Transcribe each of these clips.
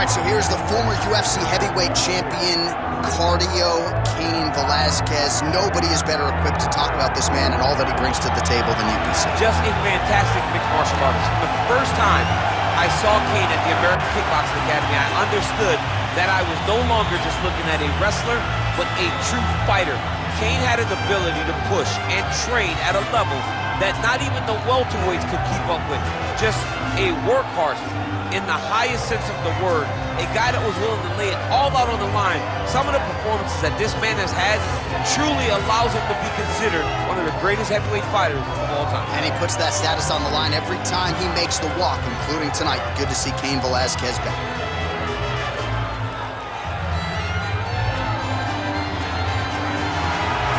right, so here's the former UFC heavyweight champion, cardio, Cain Velasquez. Nobody is better equipped to talk about this man and all that he brings to the table than you, PC. Just a fantastic mixed martial artist. From the first time I saw Cain at the American Kickboxing Academy, I understood that I was no longer just looking at a wrestler, but a true fighter. Cain had an ability to push and train at a level that not even the welterweights could keep up with. Just a workhorse in the highest sense of the word, a guy that was willing to lay it all out on the line. Some of the performances that this man has had truly allows him to be considered one of the greatest heavyweight fighters of all time. And he puts that status on the line every time he makes the walk, including tonight. Good to see Cain Velasquez back.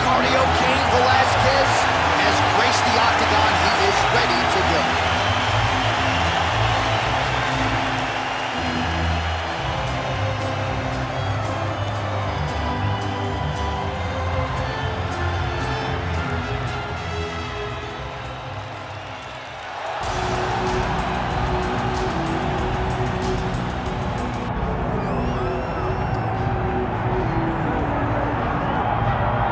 Cardio Cain Velasquez has graced the octagon. He is ready to go.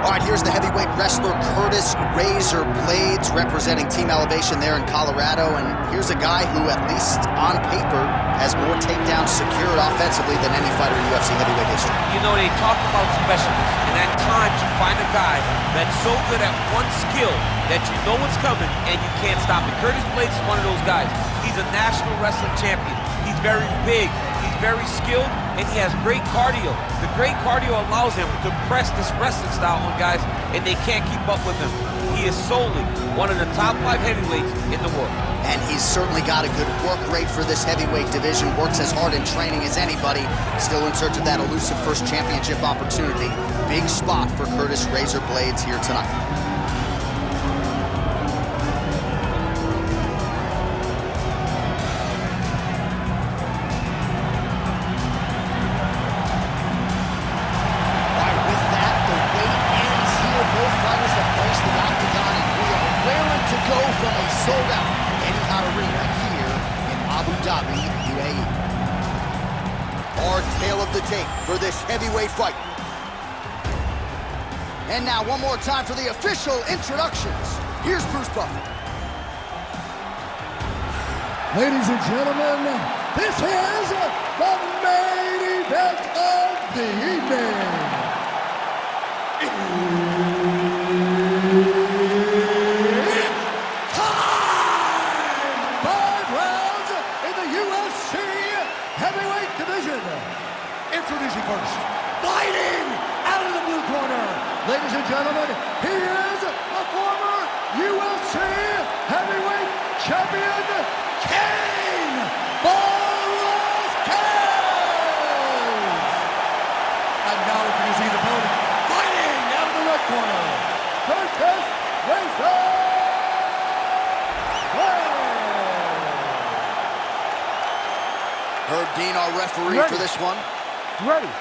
All right, here's the heavyweight wrestler Curtis Razor Blades representing Team Elevation there in Colorado. And here's a guy who, at least on paper, has more takedowns secured offensively than any fighter in UFC heavyweight history. You know, they talk about specialists, and at times you find a guy that's so good at one skill that you know what's coming and you can't stop it. Curtis Blades is one of those guys. He's a national wrestling champion. He's very big, he's very skilled, and he has great cardio. The great cardio allows him to press this wrestling style on guys, and they can't keep up with him. He is solely one of the top 5 heavyweights in the world. And he's certainly got a good work rate for this heavyweight division, works as hard in training as anybody, still in search of that elusive first championship opportunity. Big spot for Curtis Razor Blades here tonight. Sold out Etihad Arena here in Abu Dhabi, UAE. Our tale of the tape for this heavyweight fight. And now one more time for the official introductions. Here's Bruce Buffer. Ladies and gentlemen, this is the main event of the evening. Introducing first, fighting out of the blue corner, ladies and gentlemen, he is a former UFC heavyweight champion, Cain Velasquez! And now introducing his opponent, fighting out of the red corner, Curtis Razor Blades! Herb Dean, our referee for this one. Ready.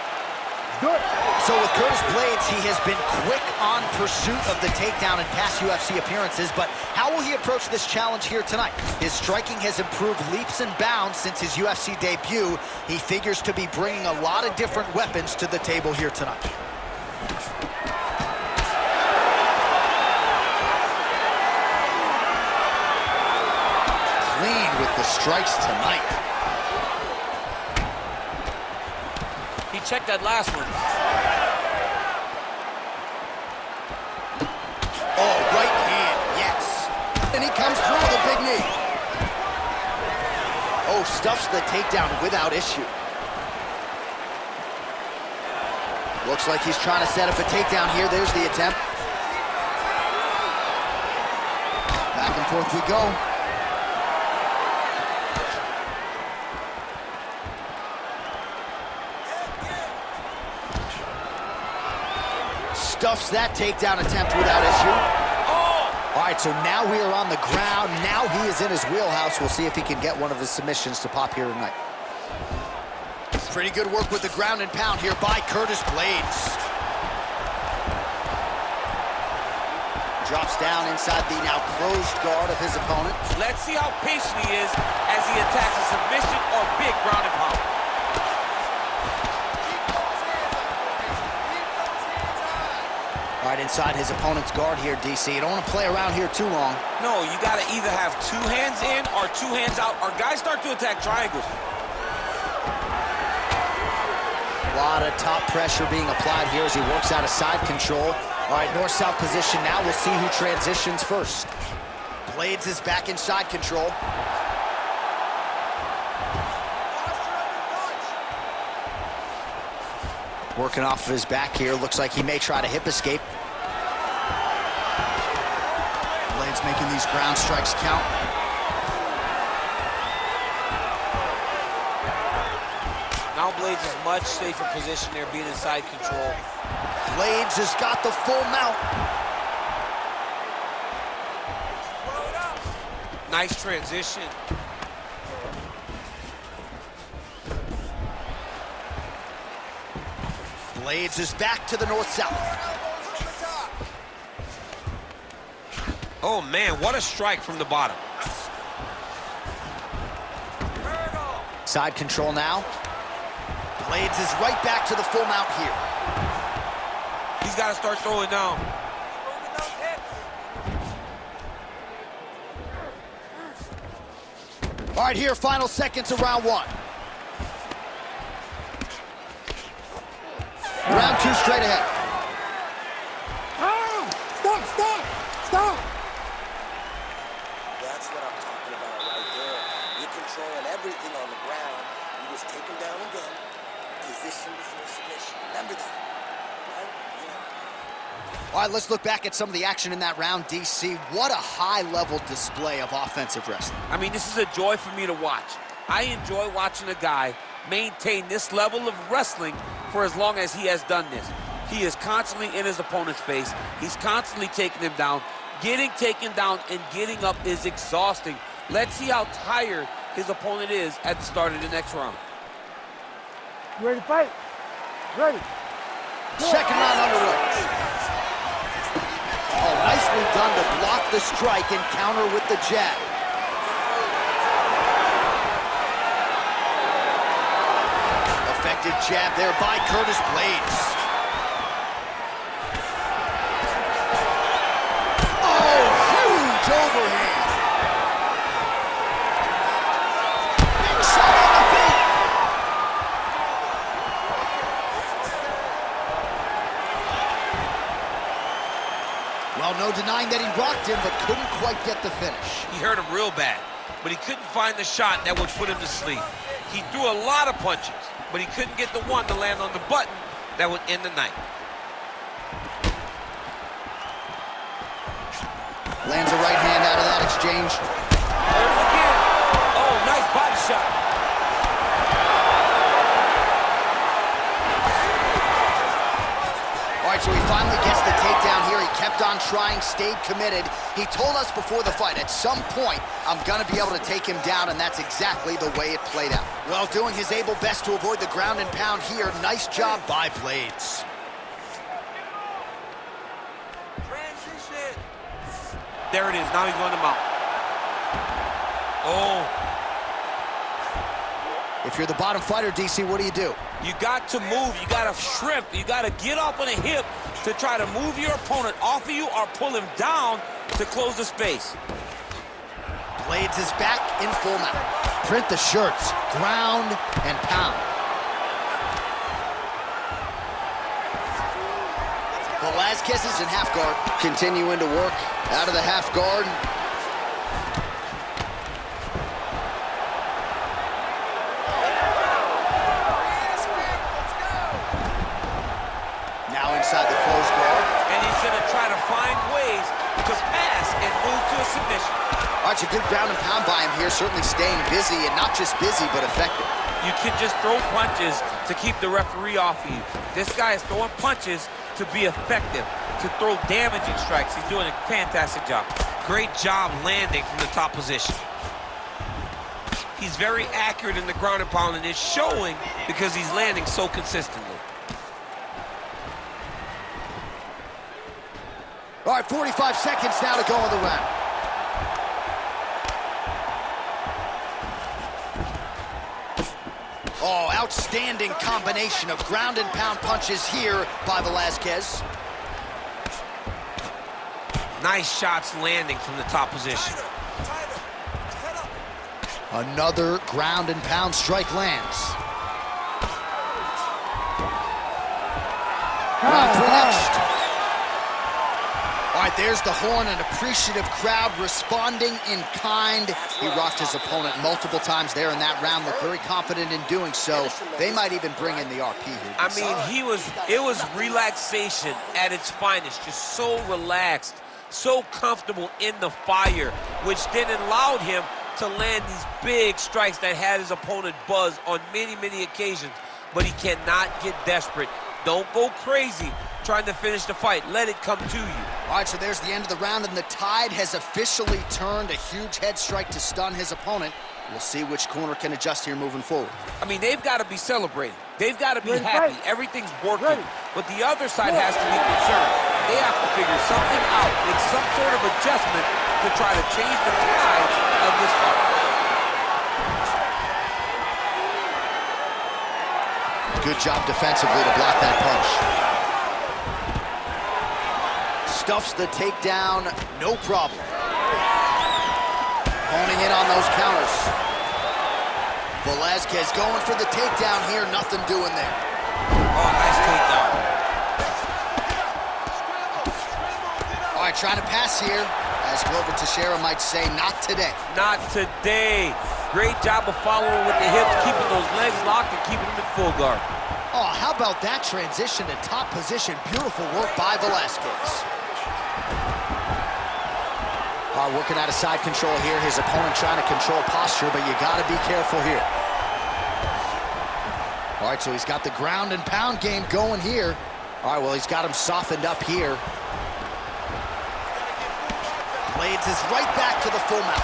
Good. So with Curtis Blades, he has been quick on pursuit of the takedown in past UFC appearances, but how will he approach this challenge here tonight? His striking has improved leaps and bounds since his UFC debut. He figures to be bringing a lot of different weapons to the table here tonight. Clean with the strikes tonight. He checked that last one. Oh, right hand, yes. And he comes through with a big knee. Oh, stuffs the takedown without issue. Looks like he's trying to set up a takedown here. There's the attempt. Back and forth we go. Stuffs that takedown attempt without issue. All right, so now we are on the ground. Now he is in his wheelhouse. We'll see if he can get one of his submissions to pop here tonight. Pretty good work with the ground and pound here by Curtis Blades. Drops down inside the now closed guard of his opponent. Let's see how patient he is as he attacks a submission or big ground and pound. Right inside his opponent's guard here, DC. You don't want to play around here too long. No, you got to either have 2 hands in or 2 hands out, or guys start to attack triangles. A lot of top pressure being applied here as he works out of side control. All right, north-south position now. We'll see who transitions first. Blades is back in side control. Working off of his back here. Looks like he may try to hip escape. Blades making these ground strikes count. Now Blades is much safer position there, being in side control. Blades has got the full mount. Nice transition. Blades is back to the north-south. Oh, man, what a strike from the bottom. Side control now. Blades is right back to the full mount here. He's got to start throwing down. All right, here, final seconds of round 1. Round 2 straight ahead. Stop! That's what I'm talking about right there. You're controlling everything on the ground. You just take him down again. Position before submission. Remember that. Right? Yeah. All right, let's look back at some of the action in that round, DC. What a high-level display of offensive wrestling. I mean, this is a joy for me to watch. I enjoy watching a guy maintain this level of wrestling for as long as he has done this. He is constantly in his opponent's face. He's constantly taking him down. Getting taken down and getting up is exhausting. Let's see how tired his opponent is at the start of the next round. You ready to fight? Ready. Second round underway. Oh, nicely done to block the strike and counter with the jab. Effective jab there by Curtis Blades. Oh, huge overhand. Big shot on the feet. Well, no denying that he rocked him, but couldn't quite get the finish. He hurt him real bad, but he couldn't find the shot that would put him to sleep. He threw a lot of punches, but he couldn't get the one to land on the button that would end the night. Lands a right hand out of that exchange. Hurt him again. Oh, nice body shot. All right, so he finally gets the takedown here. He kept on trying, stayed committed. He told us before the fight, at some point, I'm going to be able to take him down, and that's exactly the way it played out. Well, doing his able best to avoid the ground and pound here. Nice job by Blades. Transition. There it is. Now he's going to mount. Oh. If you're the bottom fighter, DC, what do? You got to move. You got to shrimp. You got to get up on a hip to try to move your opponent off of you or pull him down to close the space. Blades is back in full mount. Print the shirts, ground and pound. Velasquez is in half guard. Continuing to work out of the half guard. Now inside the closed guard. And he's going to try to find ways to pass and move to a submission. All right, it's a good ground and pound by him here, certainly staying busy, and not just busy, but effective. You can just throw punches to keep the referee off of you. This guy is throwing punches to be effective, to throw damaging strikes. He's doing a fantastic job. Great job landing from the top position. He's very accurate in the ground and pound, and it's showing because he's landing so consistently. All right, 45 seconds now to go in the round. Oh, outstanding combination of ground and pound punches here by Velasquez. Nice shots landing from the top position. Another ground and pound strike lands. Round 3 next. All right, there's the horn, an appreciative crowd responding in kind. He rocked his opponent multiple times there in that round, looked very confident in doing so. They might even bring in the RP here. I mean, it was relaxation at its finest, just so relaxed, so comfortable in the fire, which then allowed him to land these big strikes that had his opponent buzz on many, many occasions. But he cannot get desperate. Don't go crazy trying to finish the fight. Let it come to you. All right, so there's the end of the round, and the tide has officially turned. A huge head strike to stun his opponent. We'll see which corner can adjust here moving forward. I mean, they've got to be celebrating. They've got to be happy. Everything's working. But the other side has to be concerned. They have to figure something out, make some sort of adjustment to try to change the tide of this fight. Good job defensively to block that punch. Stuffs the takedown, no problem. Honing in on those counters. Velazquez going for the takedown here, nothing doing there. Oh, nice takedown. All right, trying to pass here. As Glover Teixeira might say, not today. Not today. Great job of following with the hips, keeping those legs locked and keeping them in full guard. Oh, how about that transition to top position? Beautiful work by Velazquez. Working out of side control here. His opponent trying to control posture, but you got to be careful here. All right, so he's got the ground and pound game going here. All right, well, he's got him softened up here. Blades is right back to the full mount.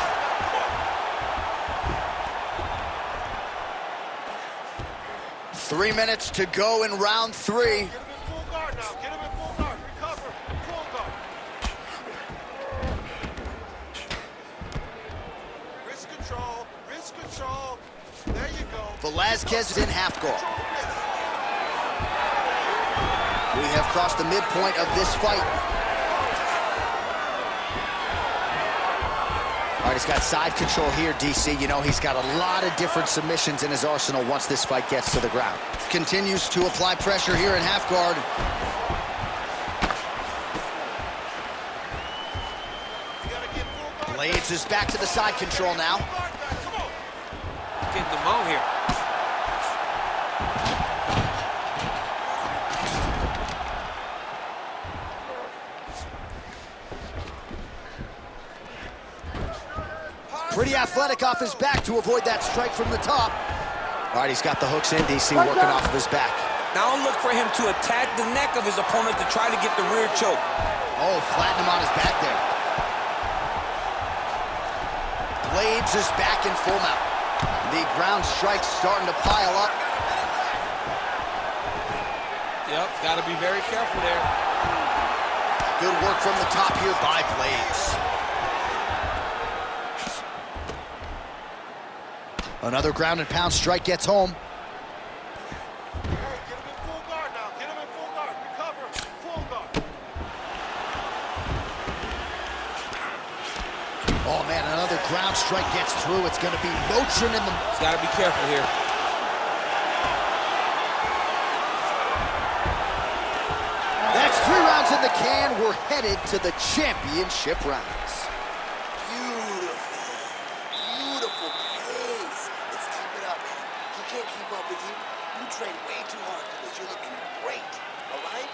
Three minutes to go in round 3. Get him in full guard now. Get him in full guard. Recover. Full guard. Wrist control. Wrist control. There you go. Velazquez is in half guard. We have crossed the midpoint of this fight. All right, he's got side control here, DC. You know, he's got a lot of different submissions in his arsenal once this fight gets to the ground. Continues to apply pressure here in half guard. Blades is back to the side control now. Getting the mount here. Pretty athletic off his back to avoid that strike from the top. All right, he's got the hooks in, DC, working off of his back. Now look for him to attack the neck of his opponent to try to get the rear choke. Oh, flatten him on his back there. Blades is back in full mount. The ground strike's starting to pile up. Yep, got to be very careful there. Good work from the top here by Blades. Another ground and pound strike gets home. Hey, get him in full guard now. Get him in full guard. Recover. Full guard. Oh, man, another ground strike gets through. It's going to be Motrin in the... He's got to be careful here. That's 3 rounds in the can. We're headed to the championship rounds. Beautiful pace. Let's keep it up, man. He can't keep up with you. You train way too hard because you're looking great, all right?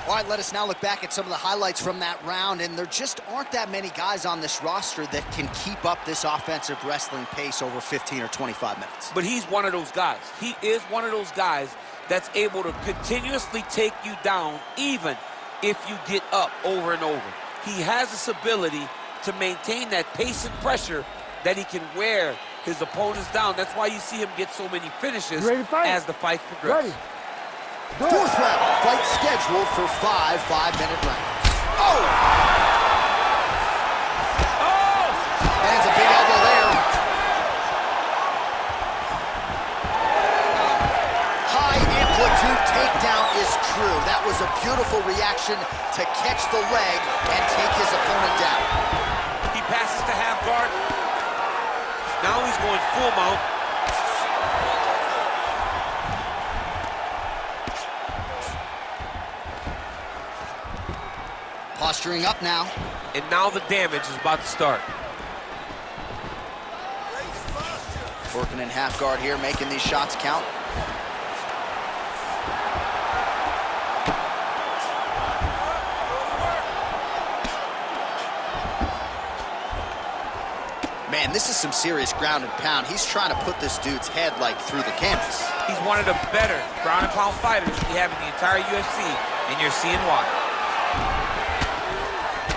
All right, let us now look back at some of the highlights from that round, and there just aren't that many guys on this roster that can keep up this offensive wrestling pace over 15 or 25 minutes. But he's one of those guys. He is one of those guys that's able to continuously take you down even if you get up over and over. He has this ability to maintain that pace and pressure that he can wear his opponents down. That's why you see him get so many finishes as the fight progresses. Fourth round, fight scheduled for 5 5-minute rounds. Oh! Lands a big elbow there. High amplitude takedown is is true. That was a beautiful reaction to catch the leg and take his opponent down. He passes to half guard. Now he's going full mount. Posturing up now. And now the damage is about to start. Working in half guard here, making these shots count. Man, this is some serious ground and pound. He's trying to put this dude's head like through the canvas. He's one of the better ground and pound fighters we have in the entire UFC, and you're seeing why.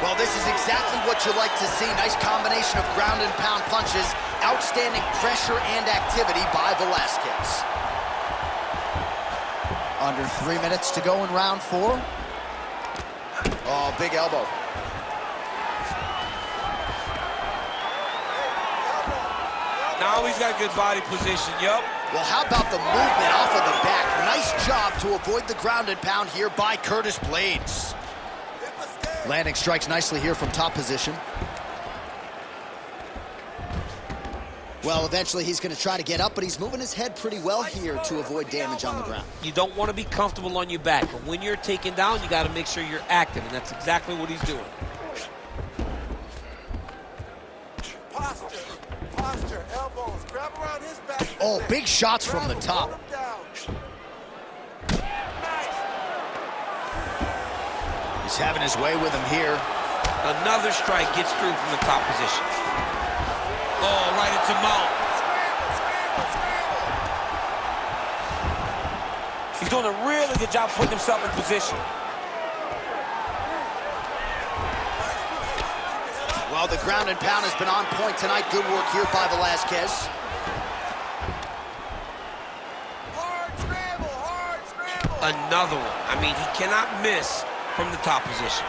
Well, this is exactly what you like to see. Nice combination of ground and pound punches. Outstanding pressure and activity by Velasquez. Under 3 minutes to go in round 4. Oh, big elbow. Now he's got good body position, yup. Well, how about the movement off of the back? Nice job to avoid the ground and pound here by Curtis Blades. Landing strikes nicely here from top position. Well, eventually he's going to try to get up, but he's moving his head pretty well here to avoid damage on the ground. You don't want to be comfortable on your back, but when you're taken down, you got to make sure you're active, and that's exactly what he's doing. Posture, elbows, grab around his back. Oh, big shots from the top. He's having his way with him here. Another strike gets through from the top position. Oh, right into mount. He's doing a really good job putting himself in position. Well, the ground and pound has been on point tonight. Good work here by Velasquez. Hard scramble. Another one. I mean, he cannot miss from the top position.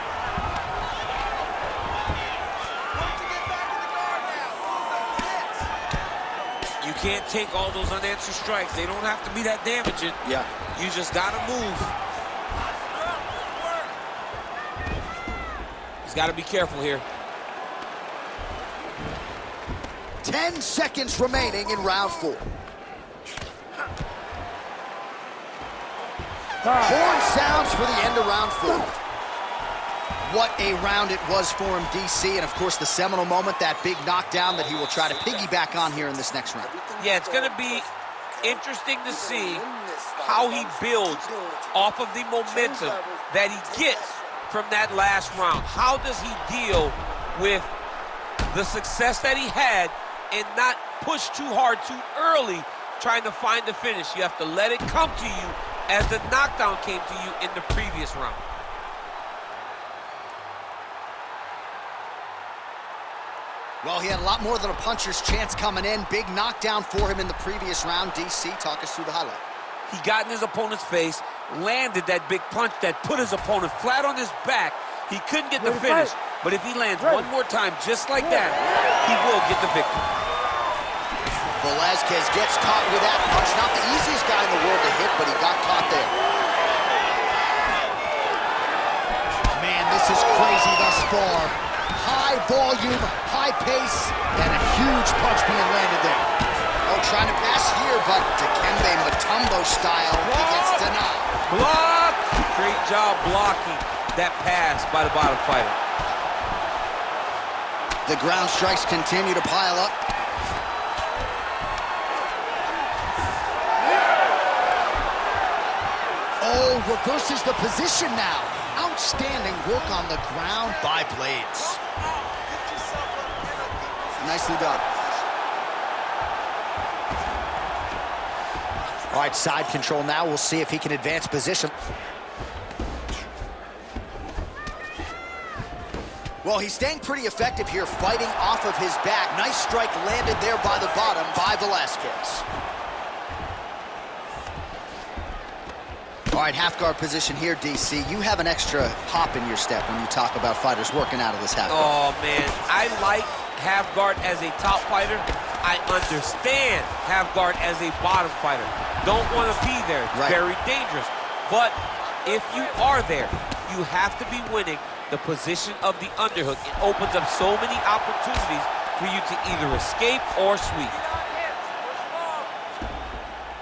You can't take all those unanswered strikes. They don't have to be that damaging. Yeah. You just gotta move. He's gotta be careful here. 10 seconds remaining in round 4. Horn sounds for the end of round 4. What a round it was for him, DC, and of course the seminal moment, that big knockdown that he will try to piggyback on here in this next round. Yeah, it's gonna be interesting to see how he builds off of the momentum that he gets from that last round. How does he deal with the success that he had and not push too hard too early trying to find the finish? You have to let it come to you as the knockdown came to you in the previous round. Well, he had a lot more than a puncher's chance coming in. Big knockdown for him in the previous round. DC, talk us through the highlight. He got in his opponent's face, landed that big punch that put his opponent flat on his back. He couldn't get the finish, but if he lands one more time just like that, he will get the victory. Velasquez gets caught with that punch. Not the easiest guy in the world to hit, but he got caught there. Man, this is crazy thus far. High volume, high pace, and a huge punch being landed there. Oh, trying to pass here, but Dikembe Mutombo style, he gets denied. Block! Great job blocking that pass by the bottom fighter. The ground strikes continue to pile up. Oh, reverses the position now. Outstanding work on the ground by Blades. Nicely done. All right, side control now. We'll see if he can advance position. Well, he's staying pretty effective here, fighting off of his back. Nice strike landed there by the bottom by Velasquez. All right, half guard position here, DC. You have an extra hop in your step when you talk about fighters working out of this half guard. Oh, man. I like half guard as a top fighter. I understand half guard as a bottom fighter. Don't want to be there. It's very dangerous. But if you are there, you have to be winning the position of the underhook. It opens up so many opportunities for you to either escape or sweep.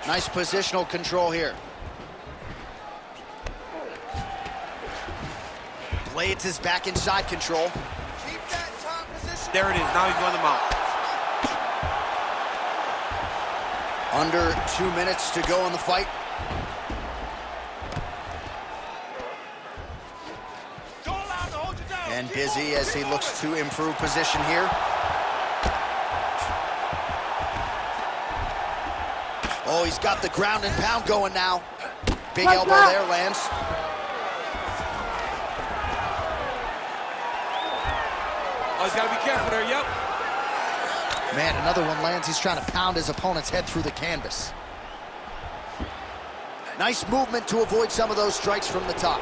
Nice positional control here. Blades is back inside control. Keep that top position. There it is. Now he's going to mount. Under 2 minutes to go in the fight. And busy as he looks to improve position here. Oh, he's got the ground and pound going now. Big elbow there, lands. Oh, he's got to be careful there, yep. Man, another one lands. He's trying to pound his opponent's head through the canvas. Nice movement to avoid some of those strikes from the top.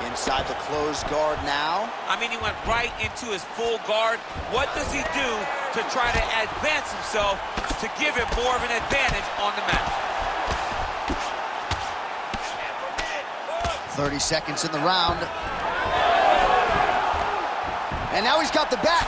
Inside the closed guard now. I mean, he went right into his full guard. What does he do to try to advance himself to give him more of an advantage on the mat? 30 seconds in the round. And now he's got the back.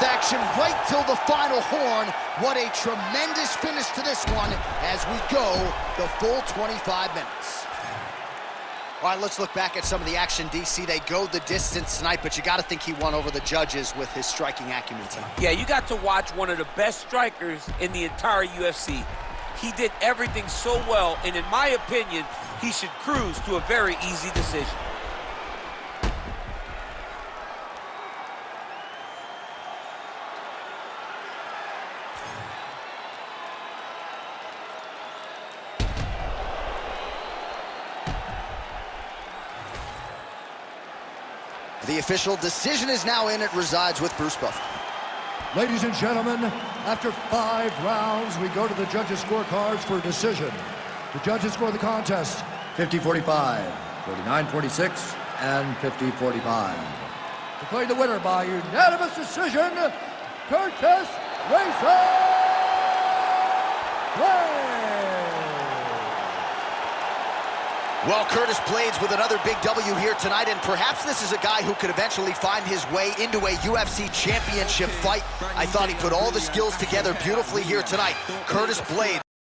Action right till the final horn. What a tremendous finish to this one as we go the full 25 minutes. All right, let's look back at some of the action, DC. They go the distance tonight, but you got to think he won over the judges with his striking acumen tonight. Yeah, you got to watch one of the best strikers in the entire UFC. He did everything so well, and in my opinion, he should cruise to a very easy decision. The official decision is now in. It resides with Bruce Buffer. Ladies and gentlemen, after 5 rounds, we go to the judges' scorecards for a decision. The judges score the contest 50-45, 49-46, and 50-45. Declaring the winner by unanimous decision, Curtis Blades. Well, Curtis Blades with another big W here tonight, and perhaps this is a guy who could eventually find his way into a UFC championship fight. I thought he put all the skills together beautifully here tonight. Curtis Blades